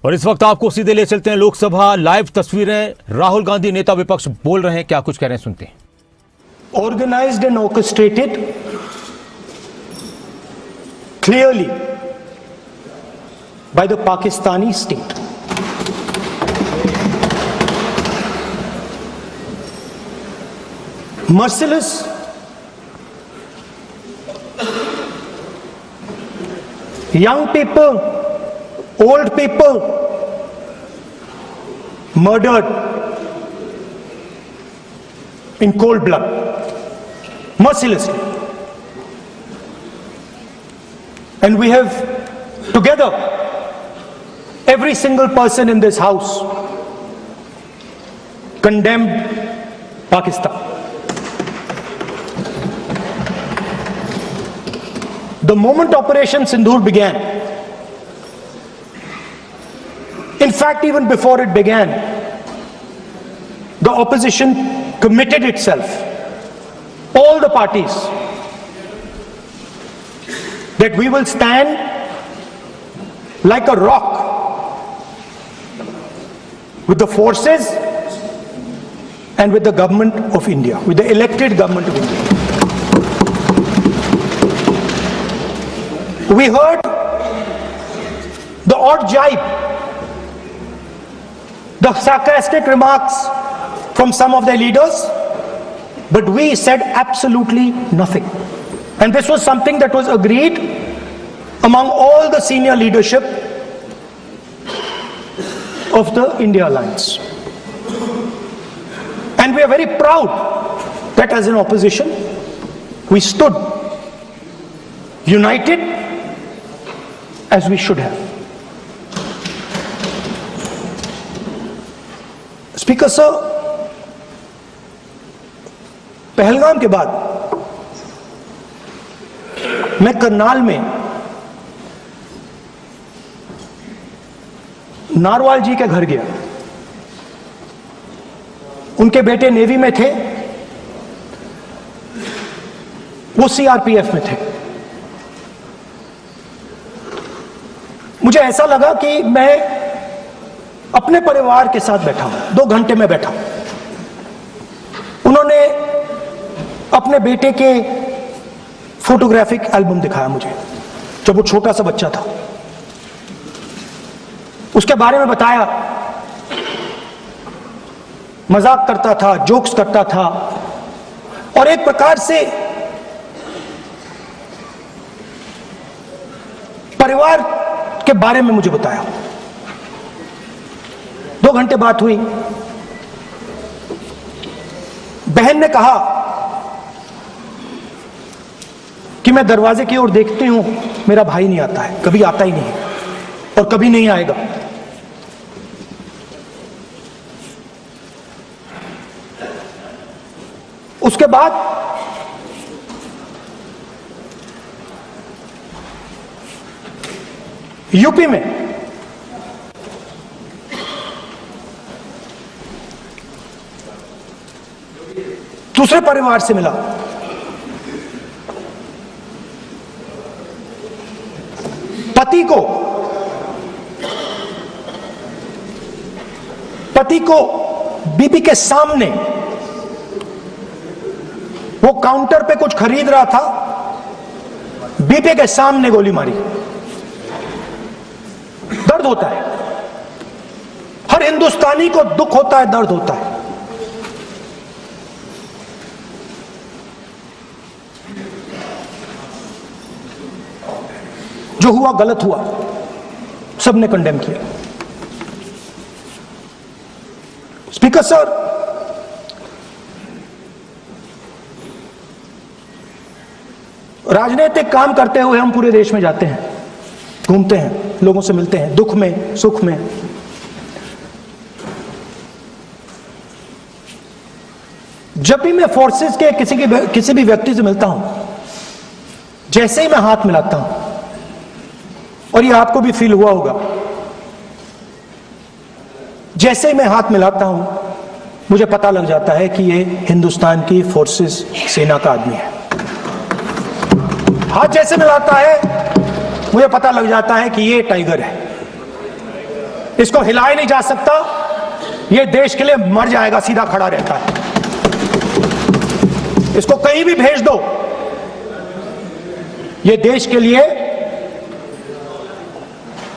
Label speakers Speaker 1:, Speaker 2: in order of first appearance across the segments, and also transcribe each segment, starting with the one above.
Speaker 1: और इस वक्त आपको सीधे ले चलते हैं लोकसभा लाइव तस्वीरें। राहुल गांधी नेता विपक्ष बोल रहे हैं, क्या कुछ कह रहे हैं सुनते हैं।
Speaker 2: Organized and orchestrated clearly by the Pakistani state. Merciless, young people, old people murdered in cold blood, mercilessly. And we have together, every single person in this house condemned Pakistan. The moment Operation Sindoor began, in fact even before it began, the opposition committed itself, all the parties, that we will stand like a rock with the forces and with the government of India, with the elected government of India. We heard the odd jibe, the sarcastic remarks from some of their leaders, but we said absolutely nothing. And this was something that was agreed among all the senior leadership of the India Alliance. And we are very proud that as an opposition, we stood united as we should have. Speaker sir, Pahalgam के बाद मैं करनाल में narwhal जी के घर गया। उनके बेटे navy में थे, वो सीआरपीएफ में थे। मुझे ऐसा लगा कि मैं अपने परिवार के साथ बैठा हूं। 2 घंटे में बैठा हूं। उन्होंने अपने बेटे के फोटोग्राफिक एल्बम दिखाया मुझे, जब वो छोटा सा बच्चा था। उसके बारे में बताया, मजाक करता था, जोक्स करता था, और एक प्रकार से परिवार के बारे में मुझे बताया। 2 घंटे बात हुई। बहन ने कहा कि मैं दरवाजे की ओर देखती हूं, मेरा भाई नहीं आता है, कभी आता ही नहीं और कभी नहीं आएगा। उसके बाद यूपी में दूसरे परिवार से मिला। पति को बीबी के सामने, वो काउंटर पे कुछ खरीद रहा था, बीबी के सामने गोली मारी। दर्द होता है, हर हिंदुस्तानी को दुख होता है, दर्द होता है। जो हुआ गलत हुआ, सबने कंडेम किया। स्पीकर सर, राजनीतिक काम करते हुए हम पूरे देश में जाते हैं, घूमते हैं, लोगों से मिलते हैं, दुख में, सुख में। जब भी मैं फोर्सेस के किसी भी व्यक्ति से मिलता हूं, जैसे ही मैं हाथ मिलाता हूं, और ये आपको भी फील हुआ होगा, जैसे ही मैं हाथ मिलाता हूं, मुझे पता लग जाता है कि ये हिंदुस्तान की फोर्सेस सेना का आदमी है। हाथ जैसे मिलाता है, मुझे पता लग जाता है कि ये टाइगर है। इसको हिलाया नहीं जा सकता, ये देश के लिए मर जाएगा, सीधा खड़ा रहता है। इसको कहीं भी भेज दो, ये देश के लिए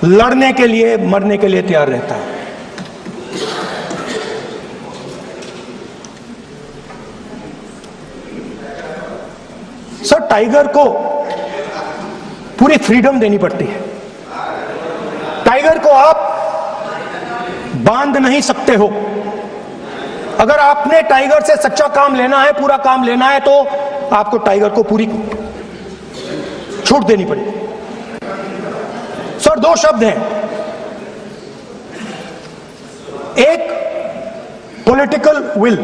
Speaker 2: लड़ने के लिए, मरने के लिए तैयार रहता है। सर, टाइगर को पूरी फ्रीडम देनी पड़ती है। टाइगर को आप बांध नहीं सकते हो। अगर आपने टाइगर से सच्चा काम लेना है, पूरा काम लेना है, तो आपको टाइगर को पूरी छूट देनी पड़ेगी। सर, दो शब्द हैं, एक पॉलिटिकल विल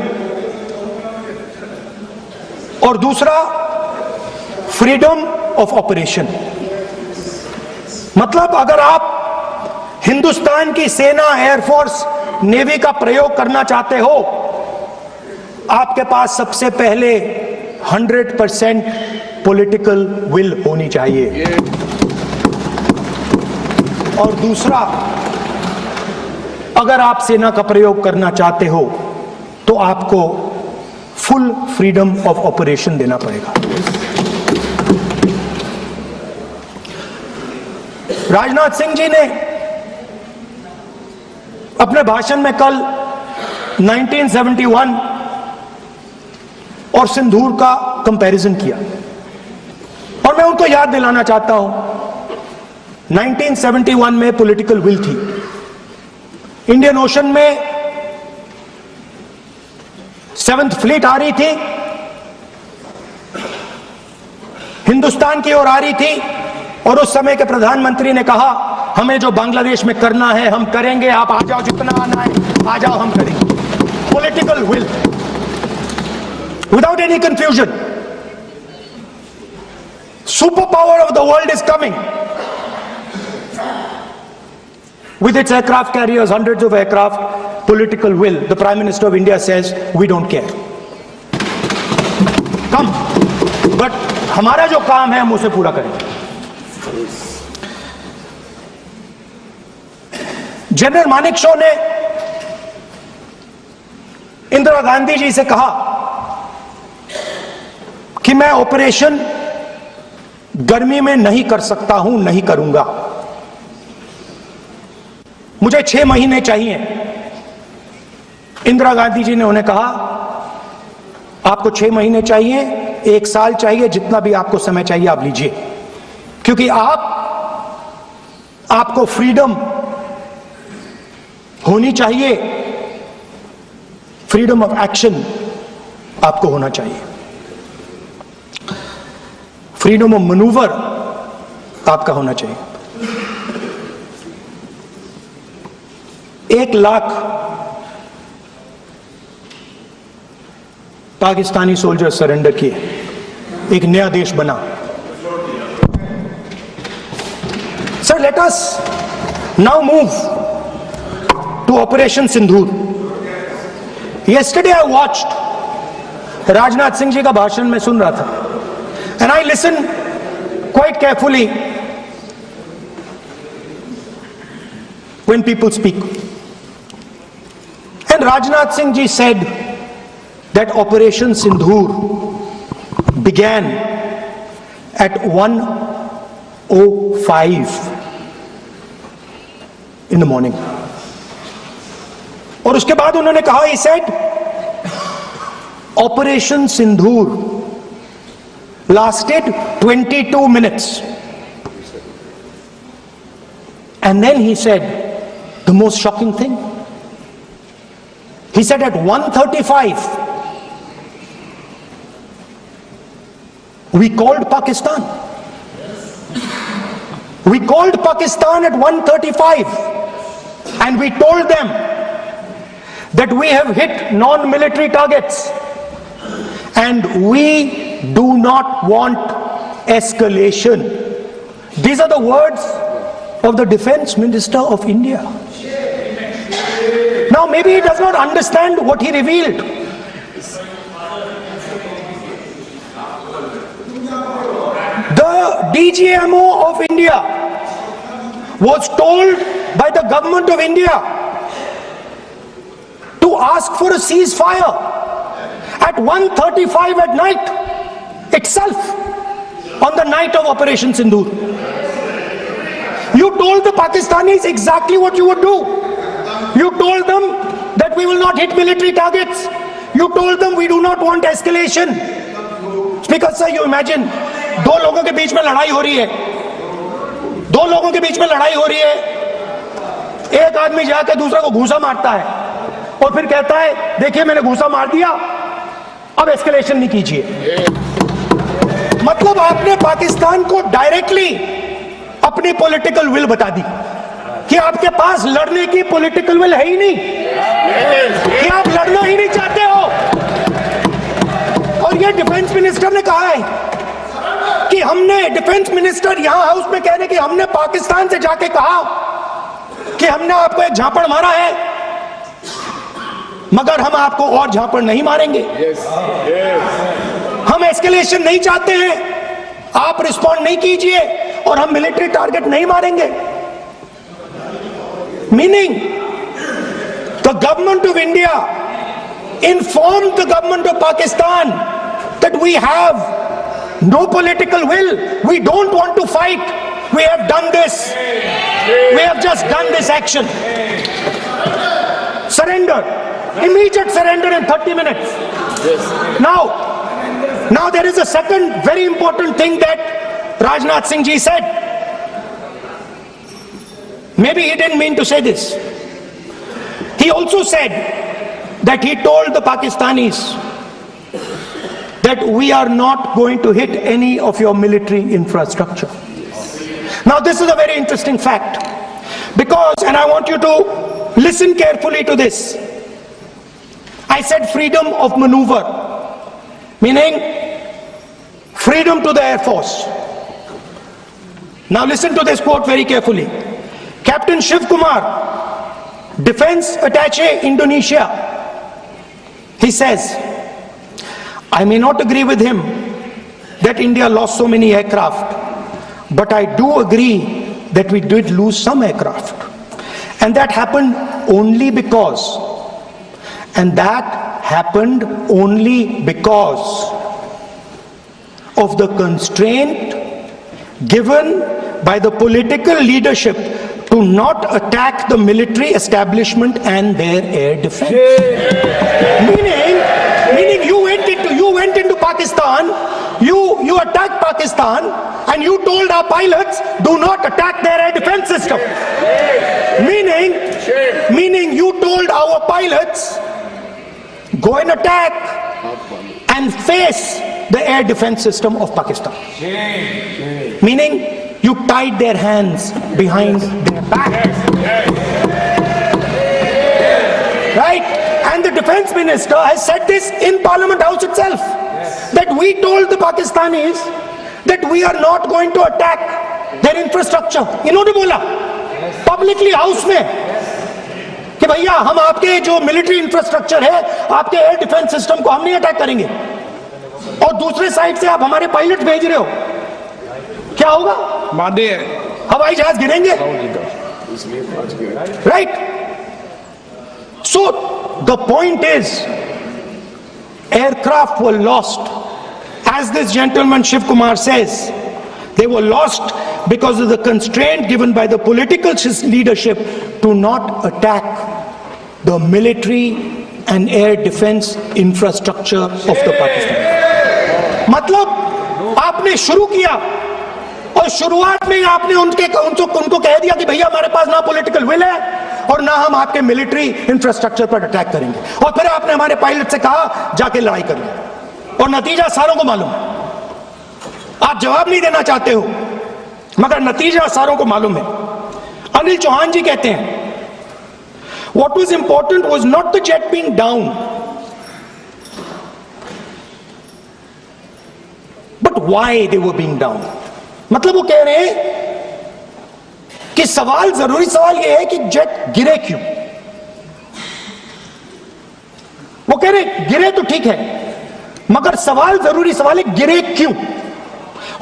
Speaker 2: और दूसरा फ्रीडम ऑफ ऑपरेशन। मतलब अगर आप हिंदुस्तान की सेना, एयरफोर्स, नेवी का प्रयोग करना चाहते हो, आपके पास सबसे पहले 100% पॉलिटिकल विल होनी चाहिए, और दूसरा, अगर आप सेना का प्रयोग करना चाहते हो तो आपको फुल फ्रीडम ऑफ ऑपरेशन देना पड़ेगा। राजनाथ सिंह जी ने अपने भाषण में कल 1971 और सिंदूर का कंपैरिजन किया, और मैं उनको याद दिलाना चाहता हूं, 1971 में पॉलिटिकल विल थी। इंडियन ओशन में 7th फ्लीट आ रही थी, हिंदुस्तान की ओर आ रही थी, और उस समय के प्रधानमंत्री ने कहा, हमें जो बांग्लादेश में करना है हम करेंगे, आप आ जाओ, जितना आना है आ जाओ, हम करेंगे। Political will, without any confusion. Super power of the world is coming with its aircraft carriers, hundreds of aircraft, political will. The Prime Minister of India says, we don't care. Come. But हमारा जो काम है हम उसे पूरा करेंगे। General Manekshaw ने इंदिरा गांधी जी से कहा कि मैं ऑपरेशन गर्मी में नहीं कर सकता हूं, नहीं करूंगा, मुझे 6 महीने चाहिए। इंदिरा गांधी जी ने उन्हें कहा, आपको 6 महीने चाहिए, 1 साल चाहिए, जितना भी आपको समय चाहिए आप लीजिए, क्योंकि आपको फ्रीडम होनी चाहिए, फ्रीडम ऑफ एक्शन आपको होना चाहिए, फ्रीडम ऑफ मैनूवर आपका होना चाहिए। 1 लाख पाकिस्तानी सोल्जर सरेंडर किए, एक नया देश बना। Sir, let us now move to operation Sindoor. Yesterday I watched, Rajnath Singh ji का भाषण में सुन रहा था, and I listen quite carefully when people speak. And Rajnath Singh ji said that Operation Sindoor began at 1:05 in the morning. और उसके बाद उन्होंने कहा, he said, Operation Sindoor lasted 22 minutes. And then he said the most shocking thing. He said at 1:35 we called Pakistan. We called Pakistan at 1:35 and we told them that we have hit non-military targets and we do not want escalation. These are the words of the Defense Minister of India. Now maybe he does not understand what he revealed. The DGMO of India was told by the government of India to ask for a ceasefire at 1:35 at night itself, on the night of Operation Sindoor. You told the Pakistanis exactly what you would do. You told them that we will not hit military targets. You told them we do not want escalation. Speaker sir, you imagine, दो लोगों के बीच में लड़ाई हो रही है, दो लोगों के बीच में लड़ाई हो रही है, एक आदमी जाकर दूसरे को घूंसा मारता है और फिर कहता है देखिए मैंने घूंसा मार दिया, अब एस्केलेशन नहीं कीजिए। मतलब आपने पाकिस्तान को डायरेक्टली अपनी पॉलिटिकल विल बता दी कि आपके पास लड़ने की पॉलिटिकल विल है ही नहीं, कि आप लड़ना ही नहीं चाहते हो। और ये डिफेंस मिनिस्टर ने कहा है कि हमने, डिफेंस मिनिस्टर यहां हाउस में कह रहे कि हमने पाकिस्तान से जाके कहा कि हमने आपको एक झापड़ मारा है, मगर हम आपको और झापड़ नहीं मारेंगे। हम एस्केलेशन नहीं चाहते हैं, आप रिस्पॉन्ड नहीं कीजिए और हम मिलिट्री टारगेट नहीं मारेंगे। Meaning the government of India informed the government of Pakistan that we have no political will, we don't want to fight, we have done this, we have just done this action. Surrender, immediate surrender in 30 minutes. Now there is a second very important thing that Rajnath Singh ji said. Maybe he didn't mean to say this. He also said that he told the Pakistanis that we are not going to hit any of your military infrastructure. Now this is a very interesting fact, because, and I want you to listen carefully to this, I said freedom of maneuver, meaning freedom to the Air Force. Now listen to this quote very carefully. Captain Shiv Kumar, Defense Attaché Indonesia, he says, I may not agree with him that India lost so many aircraft, but I do agree that we did lose some aircraft. And that happened only because, of the constraint given by the political leadership to not attack the military establishment and their air defense. Meaning you went into Pakistan, you attacked Pakistan, and you told our pilots, do not attack their air defense system. Meaning you told our pilots, go and attack and face the air defense system of Pakistan. Meaning you tied their hands behind their back. Right? And the defense minister has said this in Parliament House itself, that we told the Pakistanis that we are not going to attack their infrastructure. इन्होंने बोला publicly house में कि भैया हम आपके जो military infrastructure है, आपके एयर डिफेंस सिस्टम को हम नहीं अटैक करेंगे, और दूसरे साइड से आप हमारे पायलट भेज रहे हो, क्या होगा? हवाई जहाज गिरेंगे। Right? So the point is, aircraft were lost, as this gentleman Shiv Kumar says, they were lost because of the constraint given by the political leadership to not attack the military and air defense infrastructure of the Pakistan. मतलब आपने शुरू किया और शुरुआत में आपने उनको कह दिया कि भैया हमारे पास ना पॉलिटिकल विल है और ना हम आपके मिलिट्री इंफ्रास्ट्रक्चर पर अटैक करेंगे, और फिर आपने हमारे पायलट से कहा जाके लड़ाई करिए, और नतीजा सारों को मालूम है। आप जवाब नहीं देना चाहते हो, मगर नतीजा सारों को मालूम है। अनिल चौहान जी कहते हैं, what was important was not the jet being down, but why they were being down. मतलब वो कह रहे हैं कि जरूरी सवाल ये है कि जेट गिरे क्यों। वो कह रहे गिरे तो ठीक है, मगर जरूरी सवाल है गिरे क्यों।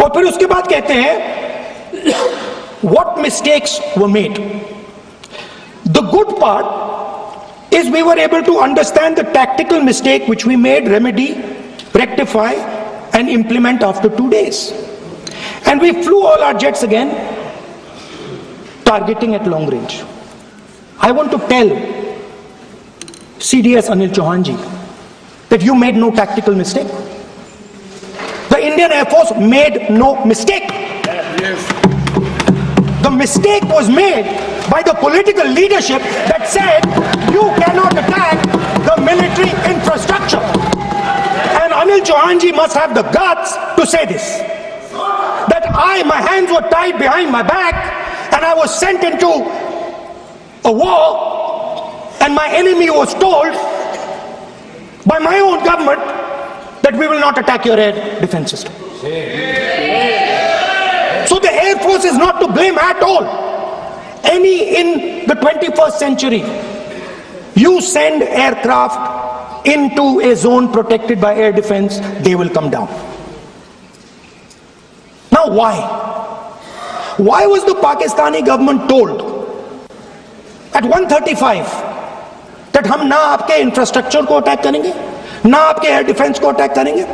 Speaker 2: और फिर उसके बाद कहते हैं what mistakes were made, The good part is we were able to understand the tactical mistake which we made, remedy, rectify, and implement after 2 days. And we flew all our jets again, targeting at long range. I want to tell CDS Anil Chauhan ji that you made no tactical mistake. The Indian Air Force made no mistake. The mistake was made by the political leadership that said you cannot attack the military infrastructure. And Anil Chauhan ji must have the guts to say this. That my hands were tied behind my back and I was sent into a war and my enemy was told by my own government that we will not attack your air defense system. So the Air Force is not to blame at all. In the 21st century, you send aircraft into a zone protected by air defense, they will come down. Now why? Why was the Pakistani government told at 1:35 that हम ना आपके infrastructure को attack करेंगे, ना आपके air defence को attack करेंगे,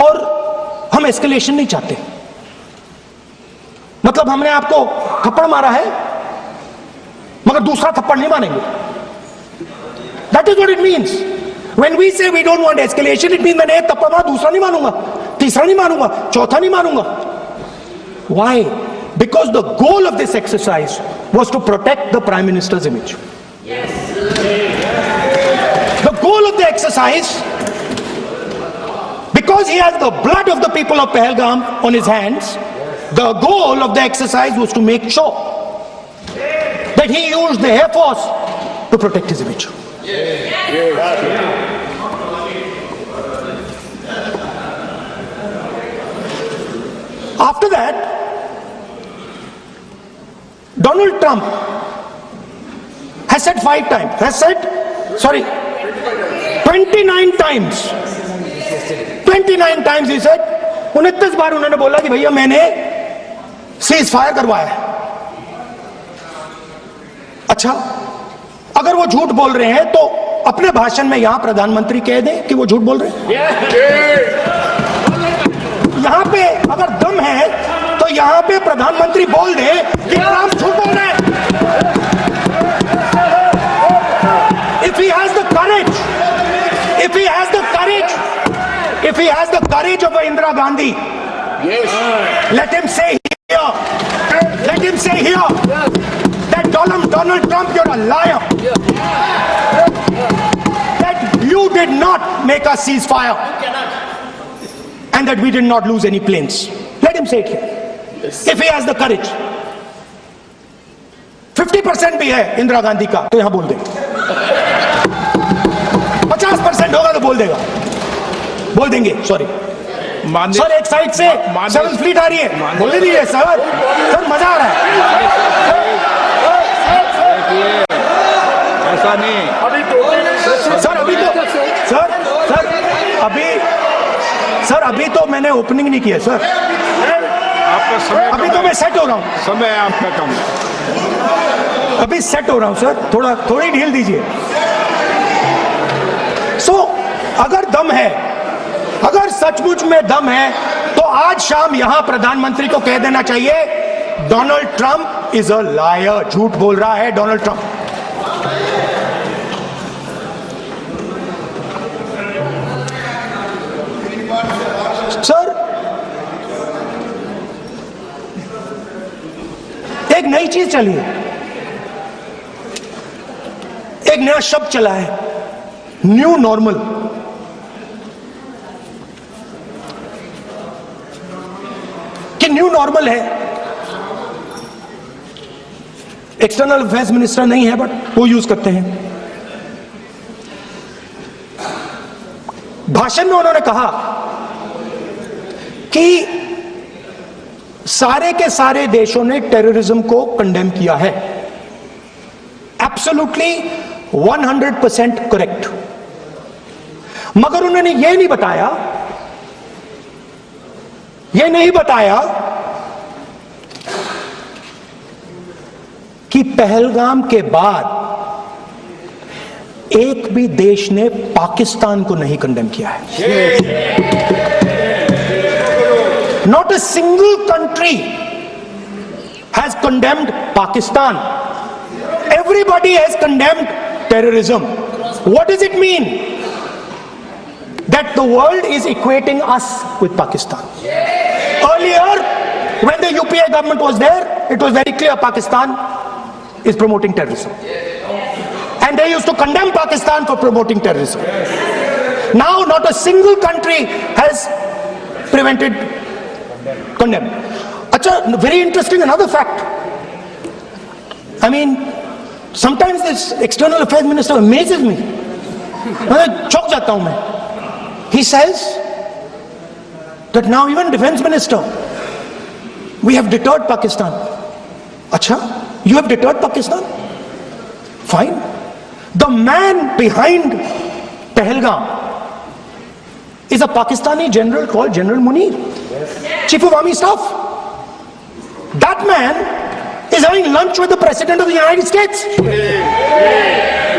Speaker 2: और हम एस्केलेशन नहीं चाहते? मतलब हमने आपको थप्पड़ मारा है मगर दूसरा थप्पड़ नहीं मारेंगे. That is what it means. When we say we don't want escalation, it means मैंने एक थप्पड़ मारा, दूसरा नहीं मारूंगा, तीसरा नहीं मारूंगा, चौथा नहीं मारूंगा. Why? Because the goal of this exercise was to protect the Prime Minister's image. Yes. The goal of the exercise, because he has the blood of the people of Pahalgam on his hands, the goal of the exercise was to make sure that he used the Air Force to protect his image. After that, Donald Trump has said 29 times. 29 times he said, 29 बार उन्होंने बोला कि भैया मैंने cease fire करवाया है. अच्छा, अगर वो झूठ बोल रहे हैं तो अपने भाषण में यहां प्रधानमंत्री कह दें कि वो झूठ बोल रहे हैं. यहां पे अगर दम है तो यहां पे प्रधानमंत्री बोल दे कि ट्रंप झूठ बोल रहे हैं. If he has the courage of Indira Gandhi, let him say here that Donald Trump, you're a liar. That you did not make us ceasefire and that we did not lose any planes. Let him say it here. If he has the courage. 50% भी है इंदिरा गांधी का तो यहां बोल दे. 50% होगा तो बोल देगा, बोल देंगे. सॉरी सर, एक साइड से 7th फ्लीट आ रही है, बोल दीजिए सर. सर मजा आ रहा है.
Speaker 3: ऐसा नहीं
Speaker 2: सर अभी तो मैंने ओपनिंग नहीं किया सर.
Speaker 3: आपका समय
Speaker 2: अभी तो मैं सेट हो रहा हूं.
Speaker 3: समय आपका कम है.
Speaker 2: अभी सेट हो रहा हूं सर, थोड़ी ढील दीजिए. अगर दम है, अगर सचमुच में दम है तो आज शाम यहां प्रधानमंत्री को कह देना चाहिए Donald Trump is a liar. झूठ बोल रहा है डोनाल्ड ट्रंप. सर, एक नई चीज चली है, एक नया शब्द चला है, न्यू नॉर्मल. कि न्यू नॉर्मल है. एक्सटर्नल अफेयर्स मिनिस्टर नहीं है बट वो यूज करते हैं. भाषण में उन्होंने कहा कि सारे के सारे देशों ने टेररिज्म को कंडेम किया है. Absolutely 100% correct. मगर उन्होंने यह नहीं बताया पहलगाम के बाद एक भी देश ने पाकिस्तान को नहीं कंडेम किया है। Not a single country has condemned Pakistan. Everybody has condemned terrorism. What does it mean? That the world is equating us with Pakistan. Earlier, when the UPA government was there, it was very clear Pakistan is promoting terrorism. And they used to condemn Pakistan for promoting terrorism. Now, not a single country has prevented condemn. Acha, very interesting, another fact. I mean, sometimes this external affairs minister amazes me. मैं चौंक जाता हूं मैं. He says that now even defense minister, we have deterred Pakistan. Acha, you have deterred Pakistan? Fine. The man behind Pahalgam is a Pakistani general called General Munir, Chief of Army Staff. That man is having lunch with the President of the United States.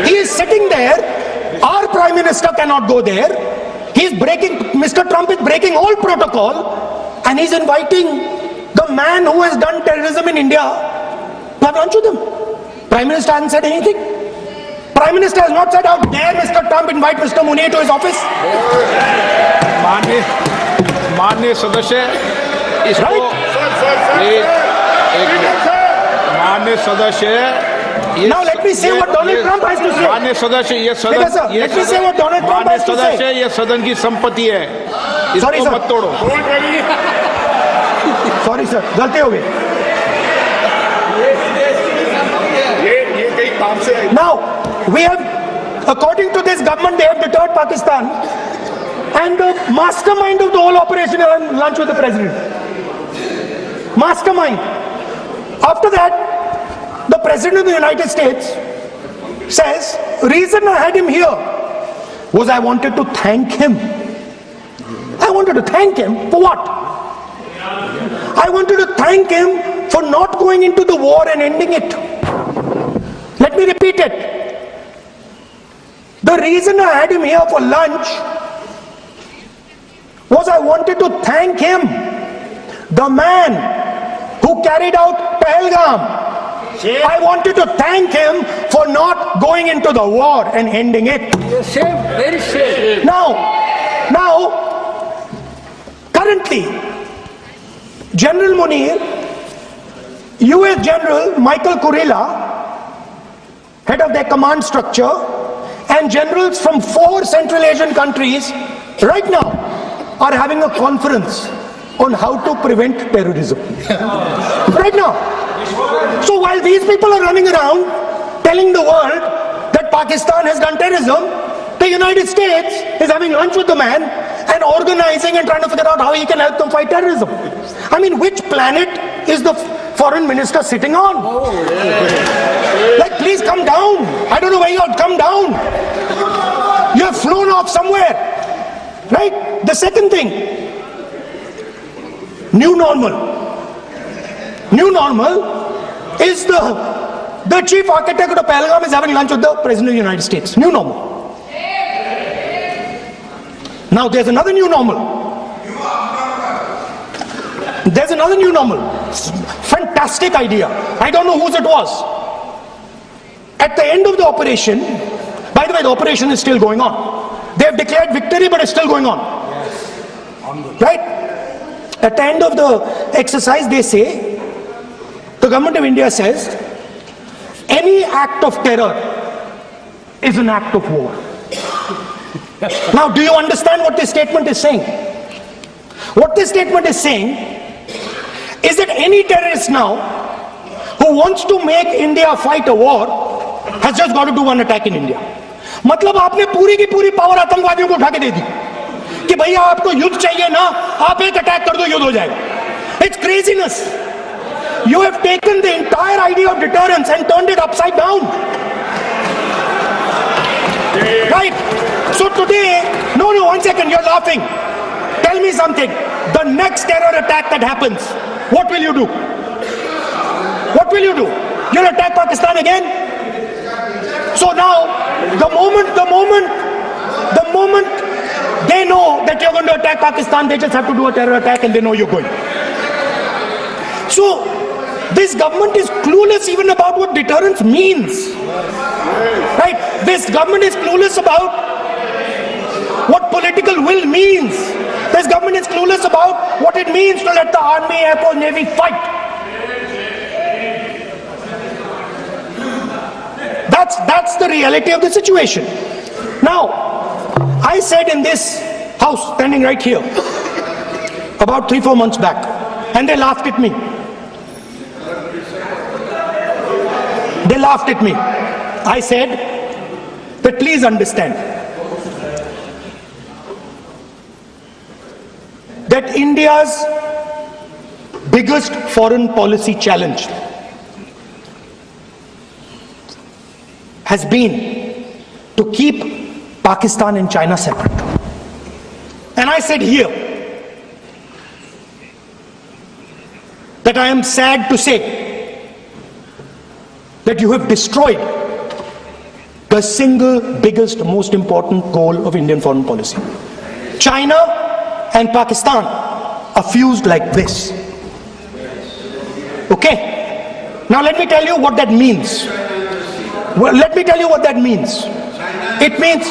Speaker 2: He is sitting there. Our Prime Minister cannot go there. Mr. Trump is breaking all protocol, and he's inviting the man who has done terrorism in India to have lunch with him. Prime Minister hasn't said anything. Prime Minister has not said, how dare Mr. Trump invite Mr. Munir to his office?
Speaker 3: माननीय सदस्य इसको माननीय सदस्य
Speaker 2: Now let me say what Donald Trump has to say.
Speaker 3: माननीय सदस्य ये
Speaker 2: Let me say what Donald Trump has to say.
Speaker 3: सदस्य ये सदन की संपत्ति है,
Speaker 2: Sorry,
Speaker 3: इसको
Speaker 2: sir.
Speaker 3: मत तोड़ो।
Speaker 2: Sorry sir, गलती हो गई.
Speaker 3: ये कई काम से
Speaker 2: Now we have, according to this government, they have deterred Pakistan, and the mastermind of the whole operation is on lunch with the president. Mastermind. After that, the President of the United States says, reason I had him here was I wanted to thank him. I wanted to thank him for what? I wanted to thank him for not going into the war and ending it. Let me repeat it. The reason I had him here for lunch was I wanted to thank him, the man who carried out Pahalgam. I wanted to thank him for not going into the war and ending it.
Speaker 4: Shame, very shame.
Speaker 2: Now, currently, General Munir, US General Michael Kurilla, head of their command structure, and generals from 4 Central Asian countries right now are having a conference on how to prevent terrorism. Right now. So while these people are running around telling the world that Pakistan has done terrorism, the United States is having lunch with the man and organizing and trying to figure out how he can help them fight terrorism. I mean, which planet is the foreign minister sitting on? Like, please come down. I don't know where you are. Come down. You have flown off somewhere. Right? The second thing, new normal. New normal is the chief architect of Pahalgam is having lunch with the President of the United States. New normal. Now there's another new normal. There's another new normal. Fantastic idea. I don't know whose it was. At the end of the operation, by the way, the operation is still going on. They have declared victory, but it's still going on. Right? At the end of the exercise, they say, the government of India says, any act of terror is an act of war. Now, do you understand what this statement is saying? What this statement is saying is that any terrorist now who wants to make India fight a war has just got to do one attack in India. मतलब आपने पूरी की पूरी power आतंकवादियों को उठा के दे दी कि भैया आपको युद्ध चाहिए ना, आप एक अटैक कर दो, युद्ध हो जाएगा. It's craziness. You have taken the entire idea of deterrence and turned it upside down. Right? So today, no, one second, you're laughing. Tell me something. The next terror attack that happens, what will you do? What will you do? You'll attack Pakistan again. So now, the moment they know that you're going to attack Pakistan, they just have to do a terror attack and they know you're going. So, this government is clueless even about what deterrence means. Right? This government is clueless about what political will means. This government is clueless about what it means to let the army, air force, navy fight. That's the reality of the situation. Now, I said in this house, standing right here, about 3-4 months back, and they laughed at me. They laughed at me. I said that please understand that India's biggest foreign policy challenge has been to keep Pakistan and China separate. And I said here that I am sad to say that you have destroyed the single biggest, most important goal of Indian foreign policy. China and Pakistan are fused like this. Okay? Now let me tell you what that means. Well, let me tell you what that means. It means,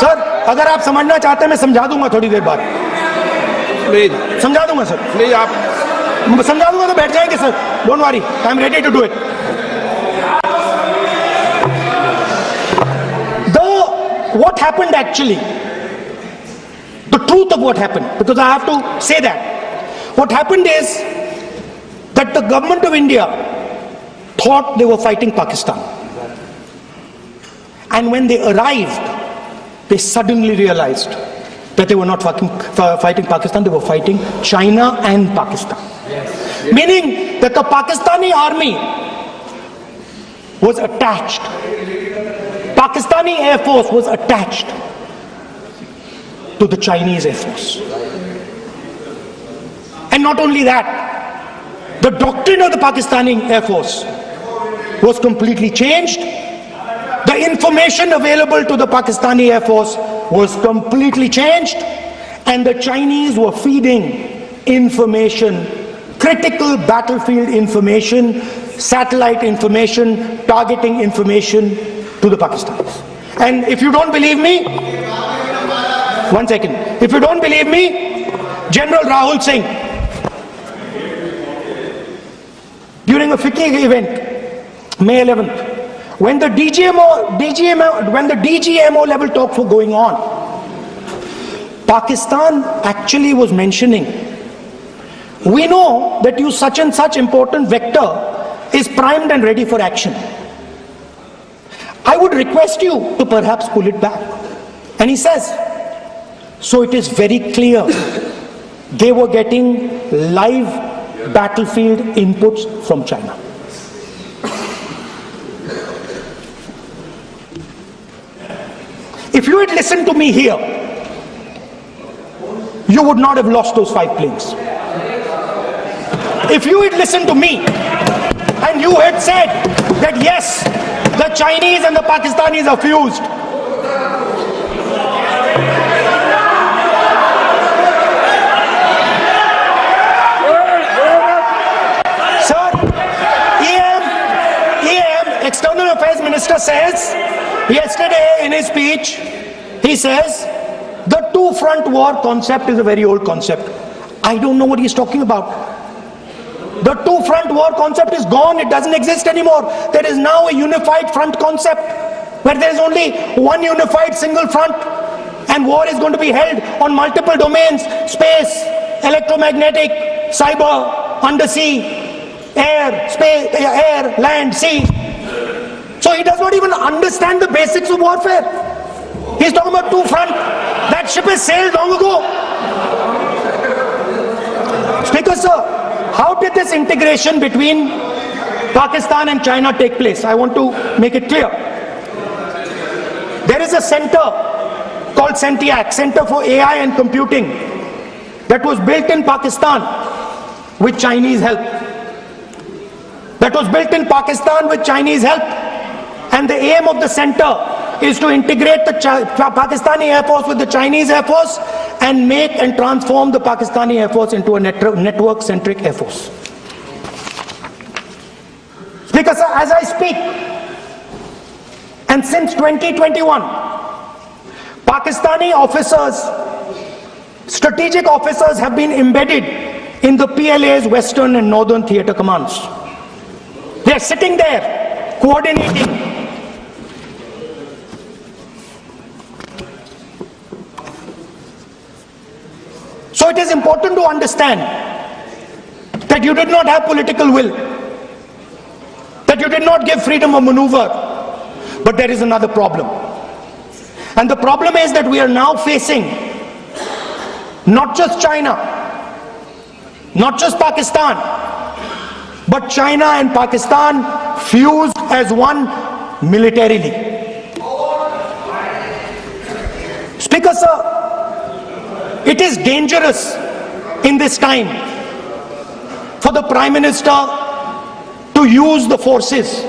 Speaker 2: sir, अगर आप समझना चाहते हैं मैं समझा दूंगा थोड़ी देर बाद.
Speaker 3: प्लीज
Speaker 2: समझा दूंगा सर.
Speaker 3: प्लीज आप
Speaker 2: समझा दूंगा तो बैठ जाएंगे sir. Don't worry, I am ready to do it. What happened actually, the truth of what happened, because I have to say that. What happened is that the government of India thought they were fighting Pakistan. And when they arrived, they suddenly realized that they were not fighting Pakistan, they were fighting China and Pakistan. Yes. Meaning that the Pakistani army was attached. Pakistani Air Force was attached to the Chinese Air Force. And not only that, the doctrine of the Pakistani Air Force was completely changed. The information available to the Pakistani Air Force was completely changed. And the Chinese were feeding information, critical battlefield information, satellite information, targeting information to the Pakistanis. And if you don't believe me, one second. If you don't believe me, General Rahul Singh, during a FICCI event, May 11th, when the DGMO level talks were going on, Pakistan actually was mentioning, we know that you such and such important vector is primed and ready for action. I would request you to perhaps pull it back. And he says, so it is very clear they were getting live battlefield inputs from China. If you had listened to me here, you would not have lost those 5 planes. If you had listened to me and you had said that yes, the Chinese and the Pakistanis are fused, sir, EM, External Affairs Minister says, yesterday in his speech, he says, the two-front war concept is a very old concept. I don't know what he's talking about. The two-front war concept is gone. It doesn't exist anymore. There is now a unified front concept where there is only one unified single front, and war is going to be held on multiple domains: space, electromagnetic, cyber, undersea, air, space, air, land, sea. So he does not even understand the basics of warfare. He's talking about two front. That ship has sailed long ago. Speaker sir, how did this integration between Pakistan and China take place? I want to make it clear. There is a center called CENTIAC, Center for AI and Computing, that was built in Pakistan with Chinese help. that was built in Pakistan with Chinese help. And the aim of the center is to integrate the Pakistani Air Force with the Chinese Air Force and make and transform the Pakistani Air Force into a network-centric Air Force. Speaker, sir, as I speak, and since 2021, Pakistani officers, strategic officers have been embedded in the PLA's Western and Northern Theatre Commands. They are sitting there, coordinating. So it is important to understand that you did not have political will, that you did not give freedom of maneuver, but there is another problem. And the problem is that we are now facing not just China, not just Pakistan, but China and Pakistan fused as one militarily. Speaker, sir, it is dangerous in this time for the Prime Minister to use the forces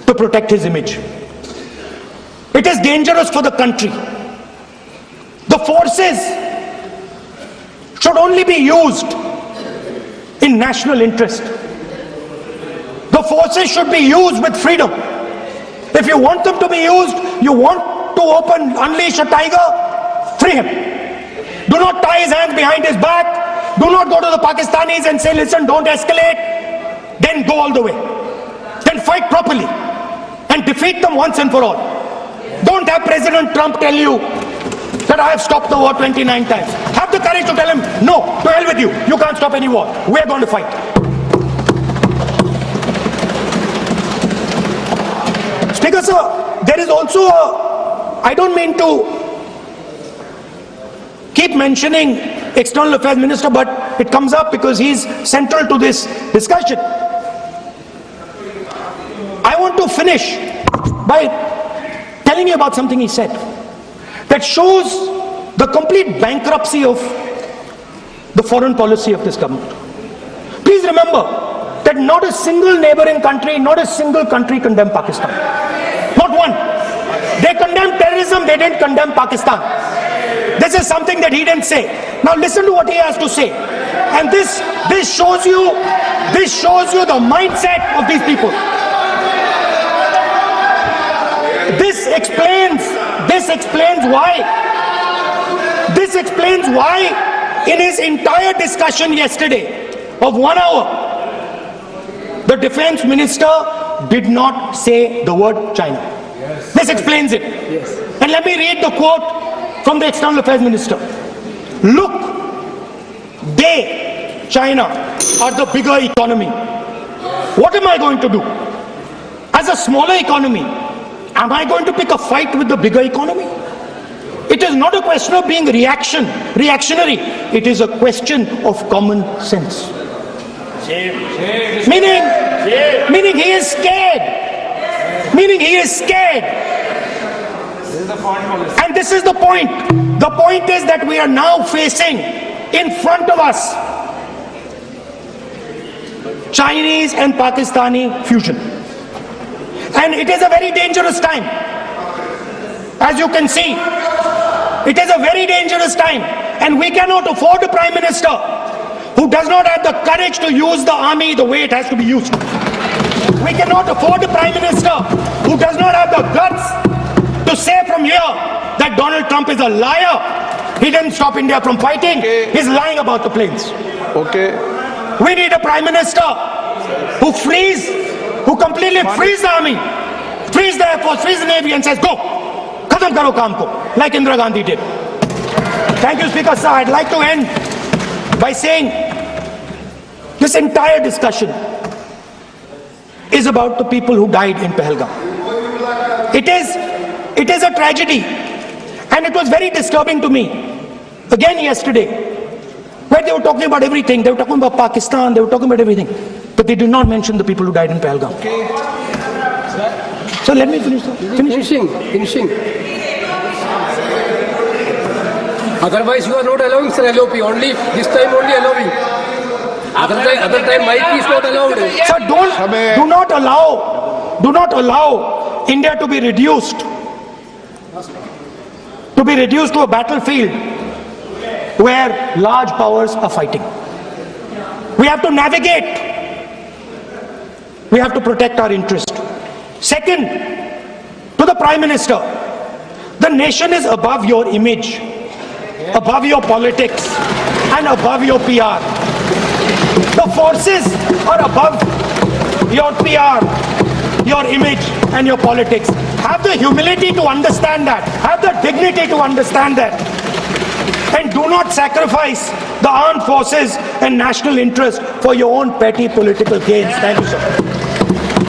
Speaker 2: to protect his image. It is dangerous for the country. The forces should only be used in national interest. The forces should be used with freedom. If you want them to be used, you want to unleash a tiger, free him. Do not tie his hands behind his back. Do not go to the Pakistanis and say, listen, don't escalate. Then go all the way. Then fight properly and defeat them once and for all. Don't have President Trump tell you that I have stopped the war 29 times. Have the courage to tell him, no, to hell with you. You can't stop any war. We're going to fight. Speaker, sir, there is also I don't mean to keep mentioning External Affairs Minister, but it comes up because he's central to this discussion. I want to finish by telling you about something he said that shows the complete bankruptcy of the foreign policy of this government. Please remember that not a single neighboring country, not a single country condemned Pakistan. Not one. They condemned terrorism, they didn't condemn Pakistan. This is something that he didn't say. Now listen to what he has to say. And this shows you the mindset of these people. This explains why in his entire discussion yesterday of 1 hour, the defense minister did not say the word China. Yes. This explains it. Yes. And let me read the quote from the External Affairs Minister. Look, China, are the bigger economy. What am I going to do? As a smaller economy, am I going to pick a fight with the bigger economy? It is not a question of being reactionary. It is a question of common sense. Meaning he is scared. And this is the point. The point is that we are now facing in front of us Chinese and Pakistani fusion. And it is a very dangerous time. As you can see, it is a very dangerous time. And we cannot afford a Prime Minister who does not have the courage to use the army the way it has to be used. We cannot afford a Prime Minister who does not have the guts to say from here that Donald Trump is a liar. He didn't stop India from fighting.
Speaker 3: Okay.
Speaker 2: He's lying about the planes.
Speaker 3: Okay.
Speaker 2: We need a Prime Minister who completely frees the army, frees the Air Force, frees the Navy and says, go, khatam karo kaam ko, like Indira Gandhi did. Thank you, Speaker, sir. I'd like to end by saying this entire discussion is about the people who died in Pahalgam. It is a tragedy, and it was very disturbing to me, again yesterday, where they were talking about everything. They were talking about Pakistan, they were talking about everything, but they did not mention the people who died in Pahalgam.
Speaker 3: Okay.
Speaker 2: So let me finish.
Speaker 4: Finishing. Otherwise you are not allowing, sir, LOP. Only this time only allowing. Other time mic is not allowed.
Speaker 2: Sir, do not allow India to be reduced to a battlefield where large powers are fighting. We have to navigate. We have to protect our interest. Second, to the Prime Minister, the nation is above your image, above your politics, and above your PR. The forces are above your PR, your image, and your politics. Have the humility to understand that. Have the dignity to understand that. And do not sacrifice the armed forces and national interest for your own petty political gains. Thank you, sir.